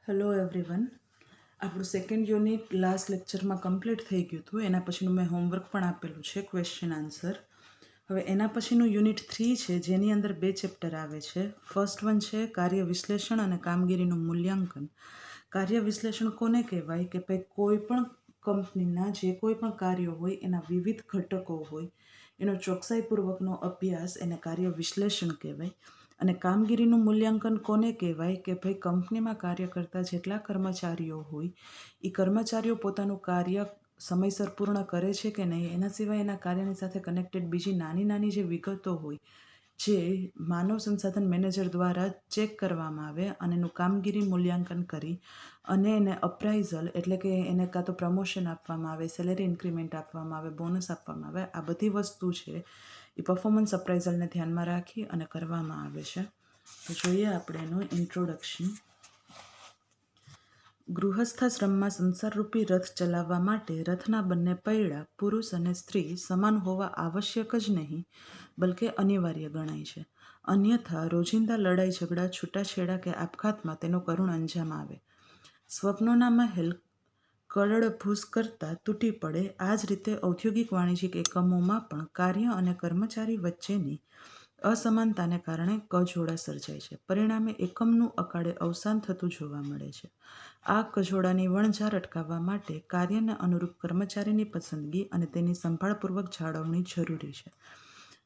Hello everyone. આપણું second unit last લેક્ચરમાં complete થઈ ગયું હતું. એના પછીનું મેં હોમવર્ક પણ આપેલું છે, ક્વેશ્ચન આન્સર. હવે એના પછીનું યુનિટ 3 છે, જેની અંદર 2 ચેપ્ટર આવે છે. ફર્સ્ટ વન છે કાર્ય વિશ્લેષણ અને કામગીરીનું મૂલ્યાંકન. કાર્ય વિશ્લેષણ કોને કહેવાય કે ભાઈ કોઈ પણ કંપનીના જે કોઈ પણ કાર્યો હોય એના વિવિધ ઘટકો હોય એનો ચોકસાઈપૂર્વકનો અભ્યાસ એને કાર્ય વિશ્લેષણ કહેવાય. અને કામગીરીનું મૂલ્યાંકન કોને કહેવાય કે ભાઈ કંપનીમાં કાર્ય કરતા જેટલા કર્મચારીઓ હોય એ કર્મચારીઓ પોતાનું કાર્ય સમયસર પૂર્ણ કરે છે કે નહીં, એના સિવાય એના કાર્યની સાથે કનેક્ટેડ બીજી નાની નાની જે વિગતો હોય જે માનવ સંસાધન મેનેજર દ્વારા ચેક કરવામાં આવે અને એનું કામગીરી મૂલ્યાંકન કરી અને એને અપ્રાઇઝલ એટલે કે એને કાં તો પ્રમોશન આપવામાં આવે, સેલેરી ઇન્ક્રીમેન્ટ આપવામાં આવે, બોનસ આપવામાં આવે. આ બધી વસ્તુ છે એ પરફોર્મન્સ અપ્રાઇઝલને ધ્યાનમાં રાખી અને કરવામાં આવે છે. તો જોઈએ આપણે એનું ઇન્ટ્રોડક્શન. ગૃહસ્થાશ્રમમાં સંસારરૂપી રથ ચલાવવા માટે રથના બંને પૈડા પુરુષ અને સ્ત્રી સમાન હોવા આવશ્યક જ નહીં બલકે અનિવાર્ય ગણાય છે. અન્યથા રોજિંદા લડાઈ ઝઘડા, છૂટાછેડા કે આપઘાતમાં તેનો કરુણ અંજામ આવે. સ્વપ્નોના મહેલ કળડભૂસ કરતાં તૂટી પડે. આ જ રીતે ઔદ્યોગિક વાણિજ્યિક એકમોમાં પણ કાર્ય અને કર્મચારી વચ્ચેની અસમાનતાને કારણે કજોડા સર્જાય છે. પરિણામે એકમનું અકાળે અવસાન થતું જોવા મળે છે. આ કજોડાની વણઝાર અટકાવવા માટે કાર્યને અનુરૂપ કર્મચારીની પસંદગી અને તેની સંભાળપૂર્વક જાળવણી જરૂરી છે.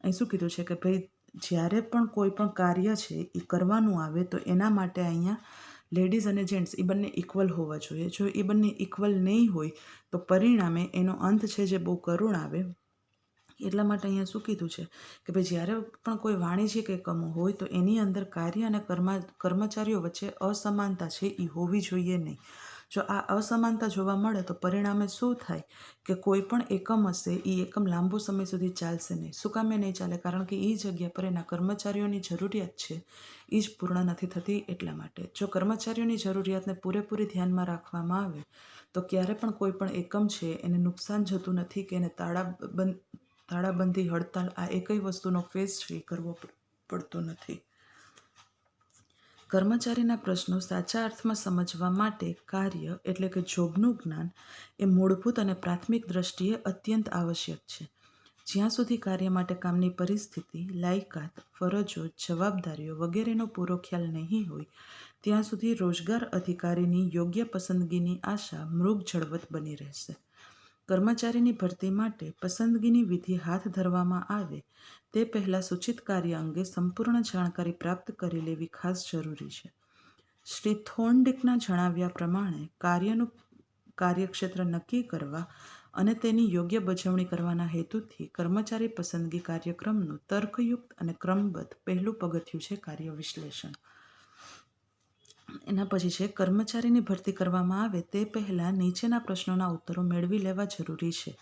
અહીં શું કીધું છે કે ભાઈ જ્યારે પણ કોઈ પણ કાર્ય છે એ કરવાનું આવે તો એના માટે અહીંયા લેડીઝ અને જેન્ટ્સ એ બંને ઇક્વલ હોવા જોઈએ. જો એ બંને ઇક્વલ નહીં હોય તો પરિણામે એનો અંત છે જે બહુ કરુણ આવે. એટલા માટે અહીંયા શું કીધું છે કે ભાઈ જ્યારે પણ કોઈ વાણિજ્યિક એકમો હોય તો એની અંદર કાર્ય અને કર્મચારીઓ વચ્ચે અસમાનતા છે એ હોવી જોઈએ નહીં. જો આ અસમાનતા જોવા મળે તો પરિણામે શું થાય કે કોઈ પણ એકમ હશે એ એકમ લાંબો સમય સુધી ચાલશે નહીં. શું કામે નહીં ચાલે? કારણ કે એ જગ્યા પર એના કર્મચારીઓની જરૂરિયાત છે એ જ પૂર્ણ નથી થતી. એટલા માટે જો કર્મચારીઓની જરૂરિયાતને પૂરેપૂરી ધ્યાનમાં રાખવામાં આવે તો ક્યારે પણ કોઈ પણ એકમ છે એને નુકસાન જતું નથી કે એને તાળાબંધી, હડતાલ આ એકય વસ્તુનો ફેસ છે એ કરવો પડતો નથી. કર્મચારીના પ્રશ્નો સાચા અર્થમાં સમજવા માટે કાર્ય એટલે કે જોબનું જ્ઞાન એ મૂળભૂત અને પ્રાથમિક દ્રષ્ટિએ અત્યંત આવશ્યક છે. જ્યાં સુધી કાર્ય માટે કામની પરિસ્થિતિ, લાયકાત, ફરજો, જવાબદારીઓ વગેરેનો પૂરો ખ્યાલ નહીં હોય ત્યાં સુધી રોજગાર અધિકારીની યોગ્ય પસંદગીની આશા મૃગ જળવત બની રહેશે. કર્મચારીની ભરતી માટે પસંદગીની વિધિ હાથ ધરવામાં આવે તે પહેલાં સૂચિત કાર્ય અંગે સંપૂર્ણ જાણકારી પ્રાપ્ત કરી લેવી ખાસ જરૂરી છે. શ્રી થોર્નડિકના જણાવ્યા પ્રમાણે કાર્યનું કાર્યક્ષેત્ર નક્કી કરવા અને તેની યોગ્ય બજવણી કરવાના હેતુથી કર્મચારી પસંદગી કાર્યક્રમનું તર્કયુક્ત અને ક્રમબદ્ધ પહેલું પગથિયું છે કાર્ય વિશ્લેષણ. એના પછી છે કર્મચારીની ભરતી કરવામાં આવે તે પહેલાં નીચેના પ્રશ્નોના ઉત્તરો મેળવી લેવા જરૂરી છે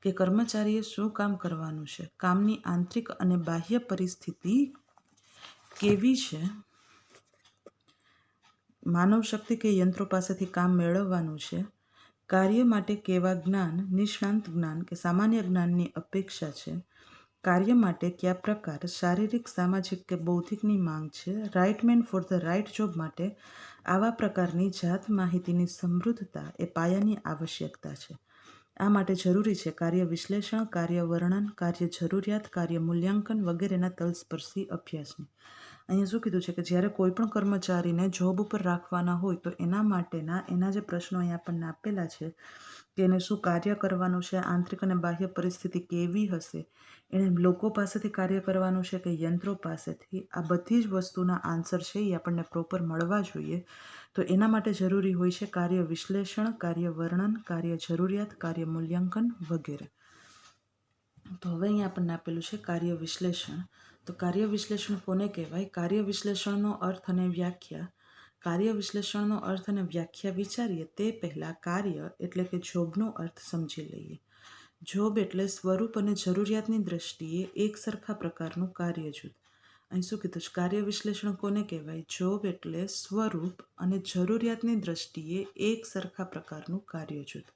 કે કર્મચારીએ શું કામ કરવાનું છે, કામની આંતરિક અને બાહ્ય પરિસ્થિતિ કેવી છે, માનવ શક્તિ કે યંત્રો પાસેથી કામ મેળવવાનું છે, કાર્ય માટે કેવા જ્ઞાન, નિષ્ણાંત જ્ઞાન કે સામાન્ય જ્ઞાનની અપેક્ષા છે, કાર્ય માટે કયા પ્રકાર શારીરિક, સામાજિક કે બૌદ્ધિકની માંગ છે, right man for the right job માટે આવા પ્રકારની જાત માહિતીની સમૃદ્ધતા એ પાયાની આવશ્યકતા છે. આ માટે જરૂરી છે કાર્ય વિશ્લેષણ, કાર્ય વર્ણન, કાર્ય જરૂરિયાત, કાર્ય મૂલ્યાંકન વગેરેના તલસ્પર્શી અભ્યાસની. અહીંયા શું કીધું છે કે જ્યારે કોઈ પણ કર્મચારીને જોબ ઉપર રાખવાના હોય તો એના માટેના એના જે પ્રશ્નો અહીંયા આપણને આપેલા છે કે એને શું કાર્ય કરવાનું છે, આંતરિક અને બાહ્ય પરિસ્થિતિ કેવી હશે, એને લોકો પાસેથી કાર્ય કરવાનું છે કે યંત્રો પાસેથી, આ બધી જ વસ્તુના આન્સર છે એ આપણને પ્રોપર મળવા જોઈએ. તો એના માટે જરૂરી હોય છે કાર્ય વિશ્લેષણ, કાર્ય વર્ણન, કાર્ય જરૂરિયાત, કાર્ય મૂલ્યાંકન વગેરે. તો હવે અહીંયા આપણને આપેલું છે કાર્ય વિશ્લેષણ. તો કાર્ય વિશ્લેષણ કોને કહેવાય? કાર્ય વિશ્લેષણનો અર્થ અને વ્યાખ્યા. કાર્ય વિશ્લેષણનો અર્થ અને વ્યાખ્યા વિચારીએ તે પહેલાં કાર્ય એટલે કે જોબનો અર્થ સમજી લઈએ. જોબ એટલે સ્વરૂપ અને જરૂરિયાતની દ્રષ્ટિએ એક સરખા પ્રકારનું કાર્ય જૂથ. અહીં શું કીધું છે? કાર્ય વિશ્લેષણ કોને કહેવાય? જોબ એટલે સ્વરૂપ અને જરૂરિયાતની દ્રષ્ટિએ એક સરખા પ્રકારનું કાર્ય જૂથ.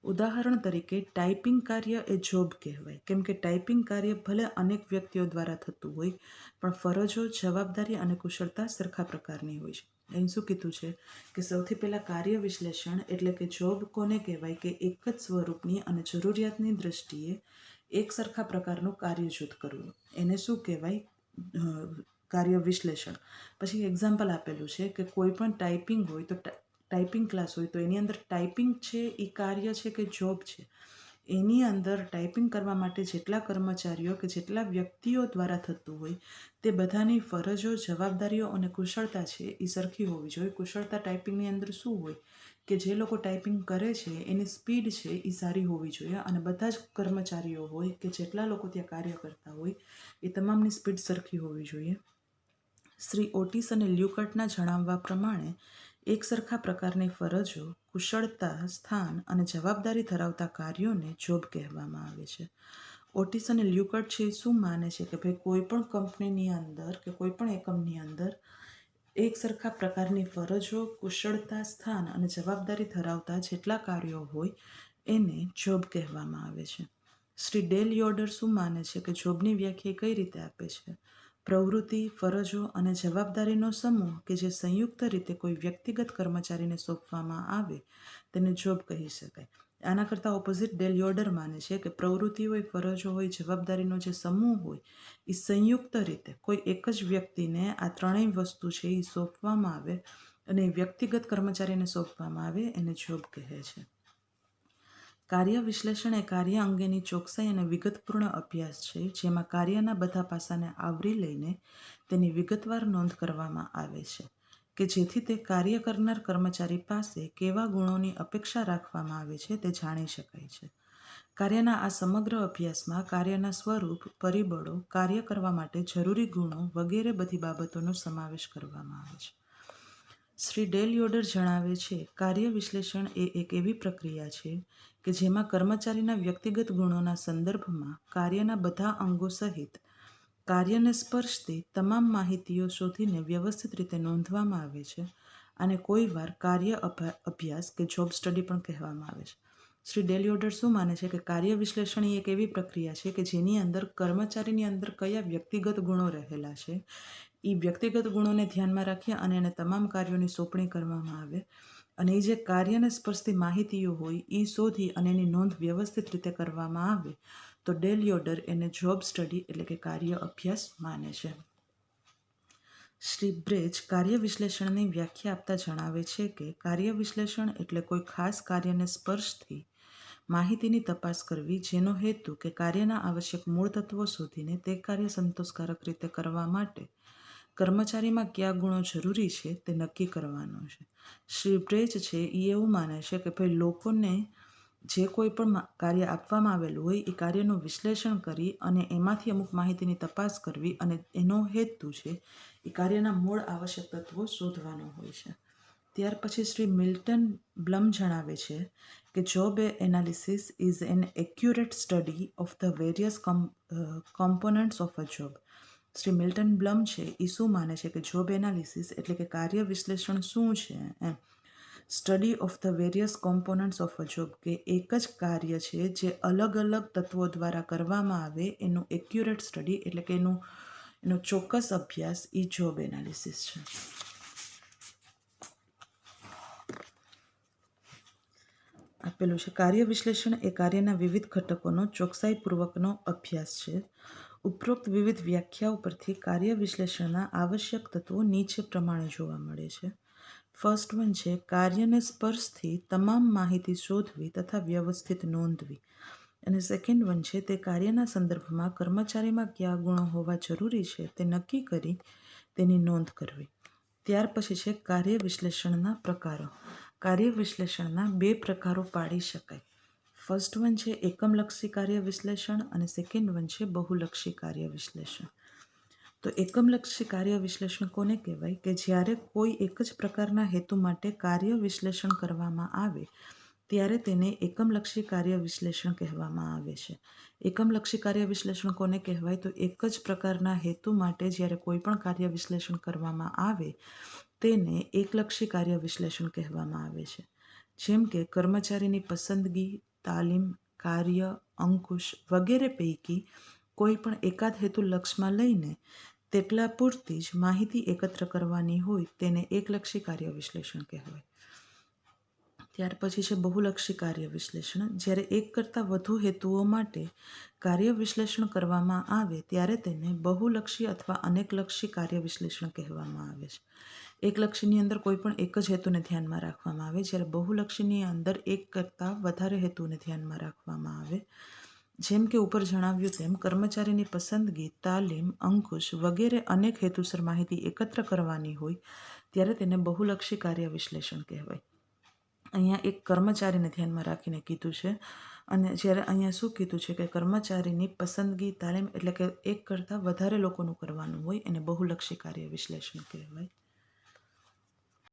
ઉદાહરણ તરીકે ટાઈપિંગ કાર્ય એ જોબ કહેવાય, કેમ કે ટાઈપિંગ કાર્ય ભલે અનેક વ્યક્તિઓ દ્વારા થતું હોય પણ ફરજો, જવાબદારી અને કુશળતા સરખા પ્રકારની હોય છે. અહીં શું કીધું છે કે સૌથી પહેલાં કાર્ય વિશ્લેષણ એટલે કે જોબ કોને કહેવાય કે એક જ સ્વરૂપની અને જરૂરિયાતની દ્રષ્ટિએ એક સરખા પ્રકારનું કાર્ય જૂથ કરવું, એને શું કહેવાય કાર્ય વિશ્લેષણ. પછી એક્ઝામ્પલ આપેલું છે કે કોઈ પણ ટાઈપિંગ હોય તો ટાઈપિંગ ક્લાસ હોય તો એની અંદર ટાઈપિંગ છે એ કાર્ય છે કે જોબ છે, એની અંદર ટાઈપિંગ કરવા માટે જેટલા કર્મચારીઓ કે જેટલા વ્યક્તિઓ દ્વારા થતું હોય તે બધાની ફરજો, જવાબદારીઓ અને કુશળતા છે એ સરખી હોવી જોઈએ. કુશળતા ટાઈપિંગની અંદર શું હોય કે જે લોકો ટાઈપિંગ કરે છે એની સ્પીડ છે એ સારી હોવી જોઈએ અને બધા જ કર્મચારીઓ હોય કે જેટલા લોકો ત્યાં કાર્ય કરતા હોય એ તમામની સ્પીડ સરખી હોવી જોઈએ. શ્રી ઓટિસ અને લ્યુકર્ટના જણાવવા પ્રમાણે એક સરખા પ્રકારની ફરજો, કુશળતા, સ્થાન અને જવાબદારી ધરાવતા કાર્યોને જોબ કહેવામાં આવે છે. ઓટિસ અને લ્યુકર્ટ છે એ શું માને છે કે ભાઈ કોઈ પણ કંપનીની અંદર કે કોઈ પણ એકમની અંદર એક સરખા પ્રકારની ફરજો, કુશળતા, સ્થાન અને જવાબદારી ધરાવતા જેટલા કાર્યો હોય એને જોબ કહેવામાં આવે છે. શ્રી ડેલ યોડર શું માને છે કે જોબની વ્યાખ્યા કઈ રીતે આપે છે? પ્રવૃત્તિ, ફરજો અને જવાબદારીનો સમૂહ કે જે સંયુક્ત રીતે કોઈ વ્યક્તિગત કર્મચારીને સોંપવામાં આવે તેને જોબ કહી શકાય. આના કરતાં ઓપોઝિટ ડેલ યોડર માને છે કે પ્રવૃત્તિ હોય, ફરજો હોય, જવાબદારીનો જે સમૂહ હોય એ સંયુક્ત રીતે કોઈ એક જ વ્યક્તિને આ ત્રણેય વસ્તુ છે એ સોંપવામાં આવે અને વ્યક્તિગત કર્મચારીને સોંપવામાં આવે એને જોબ કહે છે. કાર્ય વિશ્લેષણ એ કાર્ય અંગેની ચોકસાઈ અને વિગતપૂર્ણ અભ્યાસ છે જેમાં કાર્યના બધા પાસાને આવરી લઈને તેની વિગતવાર નોંધ કરવામાં આવે છે કે જેથી તે કાર્ય કરનાર કર્મચારી પાસે કેવા ગુણોની અપેક્ષા રાખવામાં આવે છે તે જાણી શકાય છે. કાર્યના આ સમગ્ર અભ્યાસમાં કાર્યના સ્વરૂપ, પરિબળો, કાર્ય કરવા માટે જરૂરી ગુણો વગેરે બધી બાબતોનો સમાવેશ કરવામાં આવે છે. શ્રી ડેલ યોડર જણાવે છે, કાર્ય વિશ્લેષણ એ એક એવી પ્રક્રિયા છે કે જેમાં કર્મચારીના વ્યક્તિગત ગુણોના સંદર્ભમાં કાર્યના બધા અંગો સહિત કાર્યને સ્પર્શતી તમામ માહિતીઓ શોધીને વ્યવસ્થિત રીતે નોંધવામાં આવે છે. અને કોઈ વાર કાર્ય અભ્યાસ કે જોબ સ્ટડી પણ કહેવામાં આવે છે. શ્રી ડેલ યોડર શું માને છે કે કાર્ય વિશ્લેષણ એક એવી પ્રક્રિયા છે કે જેની અંદર કર્મચારીની અંદર કયા વ્યક્તિગત ગુણો રહેલા છે એ વ્યક્તિગત ગુણોને ધ્યાનમાં રાખી અને એને તમામ કાર્યોની સોંપણી કરવામાં આવે અને એ જે કાર્યને સ્પર્શતી માહિતીઓ હોય એ શોધી અને એની નોંધ વ્યવસ્થિત રીતે કરવામાં આવે તો ડેલ યોડર એને જોબ સ્ટડી એટલે કે કાર્ય અભ્યાસ માને છે. શ્રી બ્રેજ કાર્ય વિશ્લેષણની વ્યાખ્યા આપતા જણાવે છે કે કાર્ય વિશ્લેષણ એટલે કોઈ ખાસ કાર્યને સ્પર્શથી માહિતીની તપાસ કરવી જેનો હેતુ કે કાર્યના આવશ્યક મૂળ તત્વો શોધીને તે કાર્ય સંતોષકારક રીતે કરવા માટે કર્મચારીમાં કયા ગુણો જરૂરી છે તે નક્કી કરવાનો છે. શ્રી બ્રેજ છે એ એવું માને છે કે ભાઈ લોકોને જે કોઈ પણ કાર્ય આપવામાં આવેલું હોય એ કાર્યનું વિશ્લેષણ કરી અને એમાંથી અમુક માહિતીની તપાસ કરવી અને એનો હેતુ છે એ કાર્યના મૂળ આવશ્યક તત્વો શોધવાનો હોય છે. ત્યાર પછી શ્રી મિલ્ટન બ્લમ જણાવે છે કે job analysis is an accurate study of the various components of a job. Shri Milton Blum છે એ શું માને છે કે જોબ એનાલિસિસ એટલે કે કાર્ય વિશ્લેષણ શું છે study of the various components of a job કે એક જ કાર્ય છે જે અલગ અલગ તત્વો દ્વારા કરવામાં આવે એનું એક્યુરેટ સ્ટડી એટલે કે એનો ચોક્કસ અભ્યાસ એ જોબ એનાલિસિસ છે. આપેલું છે કાર્ય વિશ્લેષણ એ કાર્યના વિવિધ ઘટકોનો ચોકસાઈપૂર્વકનો અભ્યાસ છે. ઉપરોક્ત વિવિધ વ્યાખ્યાઓ પરથી કાર્ય વિશ્લેષણના આવશ્યક તત્વો નીચે પ્રમાણે જોવા મળે છે. ફર્સ્ટ વન છે કાર્યને સ્પર્શથી તમામ માહિતી શોધવી તથા વ્યવસ્થિત નોંધવી. અને સેકન્ડ વન છે તે કાર્યના સંદર્ભમાં કર્મચારીમાં કયા ગુણો હોવા જરૂરી છે તે નક્કી કરી તેની નોંધ કરવી. ત્યાર પછી છે કાર્ય વિશ્લેષણના પ્રકારો. કાર્ય વિશ્લેષણના બે પ્રકારો પાડી શકાય. ફર્સ્ટ વન છે એકમલક્ષી કાર્ય વિશ્લેષણ અને સેકન્ડ વન છે બહુલક્ષી કાર્ય વિશ્લેષણ. તો એકમલક્ષી કાર્ય વિશ્લેષણ કોને કહેવાય કે જ્યારે કોઈ એક જ પ્રકારના હેતુ માટે કાર્ય વિશ્લેષણ કરવામાં આવે ત્યારે તેને એકમલક્ષી કાર્ય વિશ્લેષણ કહેવામાં આવે છે. એકમલક્ષી કાર્ય વિશ્લેષણ કોને કહેવાય તો એક જ પ્રકારના હેતુ માટે જ્યારે કોઈ પણ કાર્ય વિશ્લેષણ કરવામાં આવે તેને એકલક્ષી કાર્ય વિશ્લેષણ કહેવામાં આવે છે. જેમ કે કર્મચારીની પસંદગી, તાલીમ, કાર્ય, અંકુશ વગેરે પૈકી કોઈ પણ એકાદ હેતુ લક્ષમાં લઈને તેટલા પૂરતી જ માહિતી એકત્ર કરવાની હોય તેને એકલક્ષી કાર્ય વિશ્લેષણ કહેવાય. ત્યાર પછી છે બહુલક્ષી કાર્ય વિશ્લેષણ. જ્યારે એક કરતાં વધુ હેતુઓ માટે કાર્ય વિશ્લેષણ કરવામાં આવે ત્યારે તેને બહુલક્ષી અથવા અનેકલક્ષી કાર્ય વિશ્લેષણ કહેવામાં આવે છે. એકલક્ષીની અંદર કોઈ પણ એક જ હેતુને ધ્યાનમાં રાખવામાં આવે, જ્યારે બહુલક્ષીની અંદર એક કરતાં વધારે હેતુને ધ્યાનમાં રાખવામાં આવે. જેમ કે ઉપર જણાવ્યું તેમ કર્મચારીની પસંદગી, તાલીમ, અંકુશ વગેરે અનેક હેતુસર માહિતી એકત્ર કરવાની હોય ત્યારે તેને બહુલક્ષી કાર્ય વિશ્લેષણ કહેવાય. અહીંયા એક કર્મચારીને ધ્યાનમાં રાખીને કીધું છે, અને જ્યારે અહીંયા શું કીધું છે કે કર્મચારીની પસંદગી, તાલીમ એટલે કે એક કરતાં વધારે લોકોનું કરવાનું હોય એને બહુલક્ષી કાર્ય વિશ્લેષણ કહેવાય.